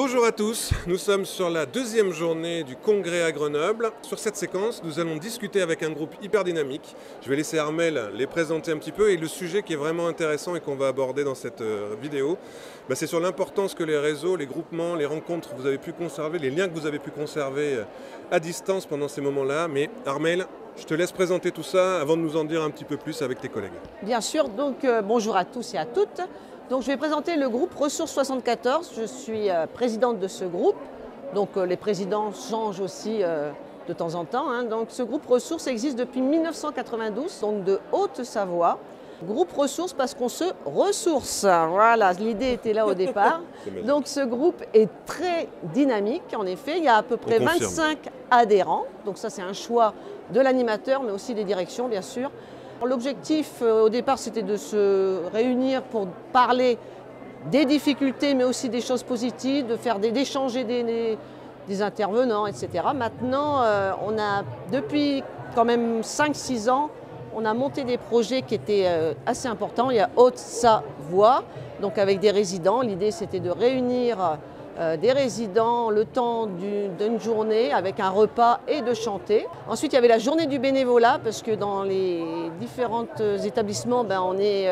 Bonjour à tous, nous sommes sur la deuxième journée du congrès à Grenoble. Sur cette séquence, nous allons discuter avec un groupe hyper dynamique. Je vais laisser Armelle les présenter un petit peu et le sujet qui est vraiment intéressant et qu'on va aborder dans cette vidéo, c'est sur l'importance que les réseaux, les groupements, les rencontres que vous avez pu conserver, les liens que vous avez pu conserver à distance pendant ces moments-là. Mais Armelle, je te laisse présenter tout ça avant de nous en dire un petit peu plus avec tes collègues. Bien sûr, donc bonjour à tous et à toutes. Donc, je vais présenter le groupe Ressources 74. Je suis présidente de ce groupe. Donc les présidents changent aussi de temps en temps. Donc ce groupe Ressources existe depuis 1992, donc de Haute-Savoie. Groupe Ressources parce qu'on se ressource. Voilà, l'idée était là au départ. Donc ce groupe est très dynamique, en effet. Il y a à peu près 25 adhérents. Donc ça, c'est un choix de l'animateur, mais aussi des directions, bien sûr. L'objectif au départ, c'était de se réunir pour parler des difficultés, mais aussi des choses positives, d'échanger des intervenants, etc. Maintenant, on a, depuis quand même 5-6 ans, on a monté des projets qui étaient assez importants. Il y a Haute-Savoie, donc avec des résidents. L'idée, c'était de réunir des résidents le temps d'une journée avec un repas et de chanter. Ensuite, il y avait la journée du bénévolat parce que dans les différents établissements, on est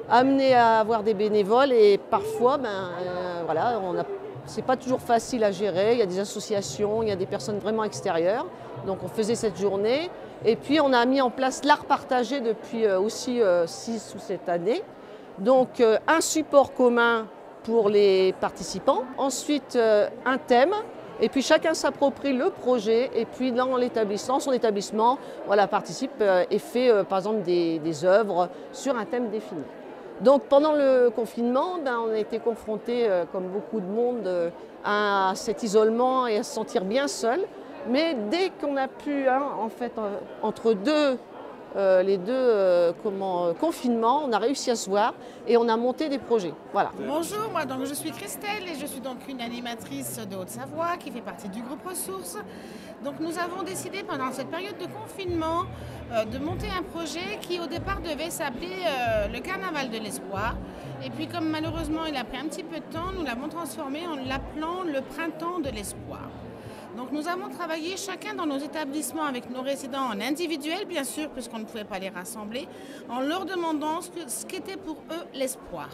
amené à avoir des bénévoles et parfois, voilà, c'est pas toujours facile à gérer. Il y a des associations, il y a des personnes vraiment extérieures. Donc on faisait cette journée. Et puis on a mis en place l'art partagé depuis aussi 6 ou 7 années. Donc un support commun pour les participants. Ensuite, un thème. Et puis chacun s'approprie le projet. Et puis dans l'établissement, son établissement, voilà, participe et fait par exemple des œuvres sur un thème défini. Donc pendant le confinement, on a été confrontés, comme beaucoup de monde, à cet isolement et à se sentir bien seul. Mais dès qu'on a pu, en fait, entre les deux confinements, on a réussi à se voir et on a monté des projets. Voilà. Bonjour, moi donc, je suis Christelle et je suis donc une animatrice de Haute-Savoie qui fait partie du groupe Ressources. Donc nous avons décidé pendant cette période de confinement de monter un projet qui au départ devait s'appeler le Carnaval de l'Espoir. Et puis comme malheureusement il a pris un petit peu de temps, nous l'avons transformé en l'appelant le Printemps de l'Espoir. Donc nous avons travaillé chacun dans nos établissements avec nos résidents en individuel, bien sûr, puisqu'on ne pouvait pas les rassembler, en leur demandant ce qu'était pour eux l'espoir.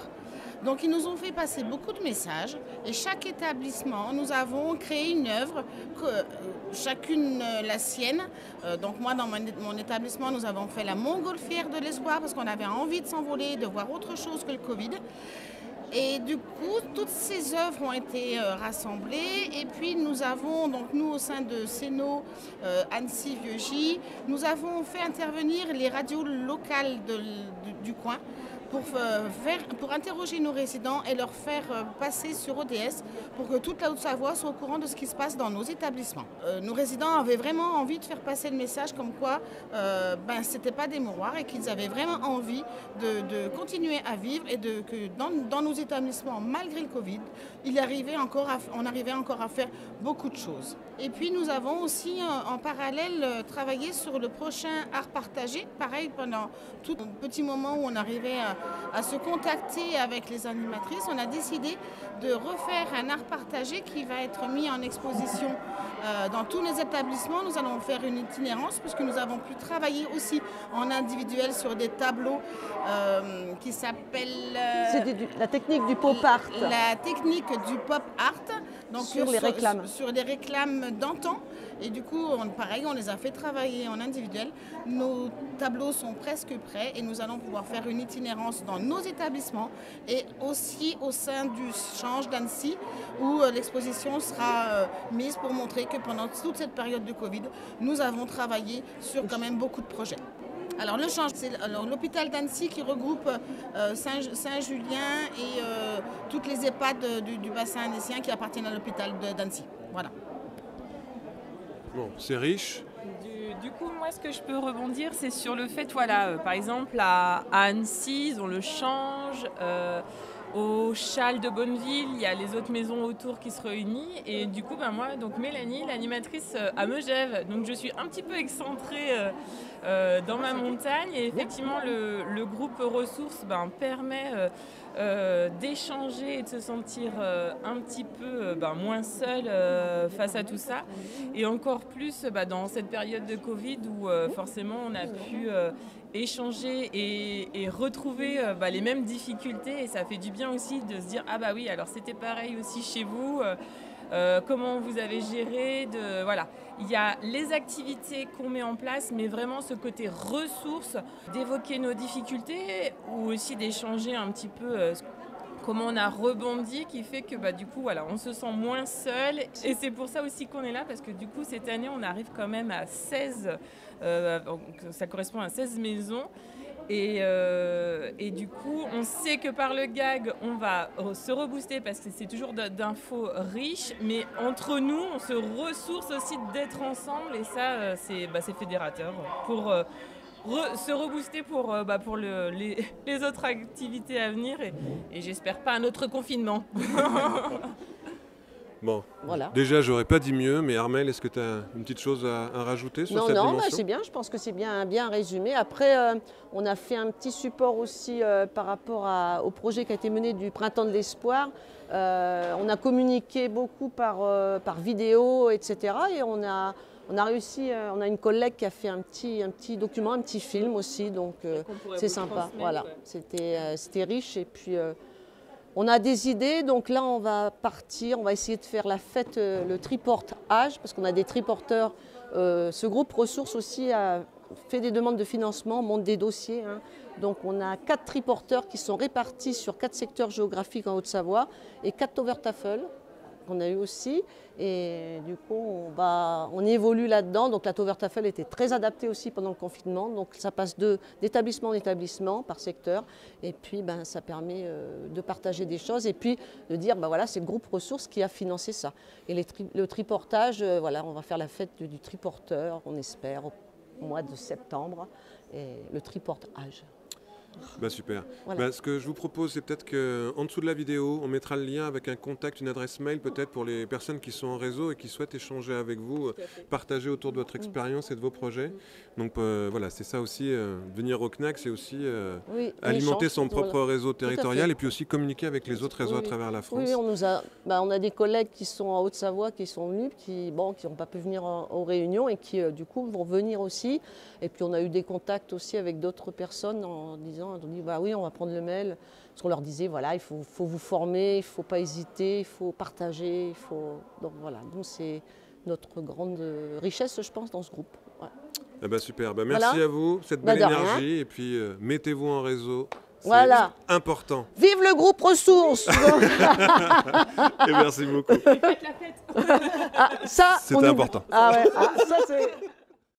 Donc ils nous ont fait passer beaucoup de messages et chaque établissement, nous avons créé une œuvre, chacune la sienne. Donc moi dans mon établissement, nous avons fait la montgolfière de l'espoir parce qu'on avait envie de s'envoler, de voir autre chose que le Covid. Et du coup, toutes ces œuvres ont été rassemblées et puis nous avons, donc nous au sein de CENO, Annecy, Vieux-Gy, nous avons fait intervenir les radios locales du coin pour interroger nos résidents et leur faire passer sur ODS pour que toute la Haute-Savoie soit au courant de ce qui se passe dans nos établissements. Nos résidents avaient vraiment envie de faire passer le message comme quoi c'était pas des mouroirs et qu'ils avaient vraiment envie de continuer à vivre et que dans nos établissements, malgré le Covid, on arrivait encore à faire beaucoup de choses. Et puis nous avons aussi en parallèle travaillé sur le prochain art partagé, pareil pendant tout petit moment où on arrivait à se contacter avec les animatrices, on a décidé de refaire un art partagé qui va être mis en exposition dans tous les établissements. Nous allons faire une itinérance puisque nous avons pu travailler aussi en individuel sur des tableaux qui s'appellent... C'est la technique du pop art. La technique du pop art. Donc sur les réclames. Sur des réclames d'antan. Et du coup, pareil, on les a fait travailler en individuel. Nos tableaux sont presque prêts et nous allons pouvoir faire une itinérance dans nos établissements et aussi au sein du Change d'Annecy où l'exposition sera mise pour montrer que pendant toute cette période de Covid, nous avons travaillé sur quand même beaucoup de projets. Alors le Change, c'est l'hôpital d'Annecy qui regroupe Saint-Julien et toutes les EHPAD du bassin annécien qui appartiennent à l'hôpital d'Annecy. Voilà. Bon, c'est riche. Du coup, moi, ce que je peux rebondir, c'est sur le fait, voilà, par exemple, à Annecy, ils ont le Change, au Châle de Bonneville, il y a les autres maisons autour qui se réunissent. Et du coup, moi, donc Mélanie, l'animatrice à Megève, donc je suis un petit peu excentrée dans ma montagne. Et effectivement, le groupe Ressources permet d'échanger et de se sentir un petit peu moins seul face à tout ça. Et encore plus dans cette période de Covid où forcément on a pu échanger et retrouver les mêmes difficultés. Et ça fait du bien aussi de se dire ah bah oui, alors c'était pareil aussi chez vous. Comment vous avez géré voilà. Il y a les activités qu'on met en place, mais vraiment ce côté ressources, d'évoquer nos difficultés ou aussi d'échanger un petit peu comment on a rebondi, qui fait que du coup voilà, on se sent moins seul. Et c'est pour ça aussi qu'on est là, parce que du coup cette année on arrive quand même à 16, donc ça correspond à 16 maisons. Et du coup, on sait que par le gag, on va se rebooster parce que c'est toujours d'infos riches, mais entre nous, on se ressource aussi d'être ensemble et ça, c'est fédérateur pour se rebooster pour les autres activités à venir et j'espère pas un autre confinement. Bon, voilà. Déjà, j'aurais pas dit mieux, mais Armelle, est-ce que tu as une petite chose à rajouter sur cette dimension ? Non, c'est bien, je pense que c'est bien résumé. Après, on a fait un petit support aussi par rapport au projet qui a été mené du Printemps de l'Espoir. On a communiqué beaucoup par vidéo, etc. Et on a réussi, on a une collègue qui a fait un petit document, un petit film aussi, donc c'est sympa. Voilà, c'était riche et puis... on a des idées, donc là on va partir, on va essayer de faire la fête, le triportage, parce qu'on a des triporteurs. Ce groupe ressources aussi a fait des demandes de financement, monte des dossiers. Donc on a 4 triporteurs qui sont répartis sur 4 secteurs géographiques en Haute-Savoie et 4 Tovertafel qu'on a eu aussi. Et du coup on évolue là-dedans. Donc la Tovertafel était très adaptée aussi pendant le confinement. Donc ça passe d'établissement en établissement par secteur. Et puis ça permet de partager des choses et puis de dire voilà, c'est le groupe ressources qui a financé ça. Et le triportage, voilà, on va faire la fête du triporteur, on espère, au mois de septembre. Et le triportage. Super. Voilà. Ce que je vous propose, c'est peut-être qu'en dessous de la vidéo, on mettra le lien avec un contact, une adresse mail peut-être pour les personnes qui sont en réseau et qui souhaitent échanger avec vous, partager autour de votre expérience et de vos projets. Donc voilà, c'est ça aussi, venir au CNAC, c'est aussi alimenter son propre réseau territorial et puis aussi communiquer avec les autres réseaux à travers la France. Oui, on a des collègues qui sont en Haute-Savoie, qui sont venus, qui n'ont pas pu venir aux réunions et qui du coup vont venir aussi. Et puis on a eu des contacts aussi avec d'autres personnes en disant, on dit oui, on va prendre le mail, parce qu'on leur disait voilà, il faut vous former, il ne faut pas hésiter, il faut partager, donc voilà, donc c'est notre grande richesse, je pense, dans ce groupe. Ouais. Super, merci à vous, cette belle énergie, et puis mettez-vous en réseau. C'est important. Vive le groupe ressources. Et merci beaucoup. Faites la fête. Ça, c'était important. Ça c'est...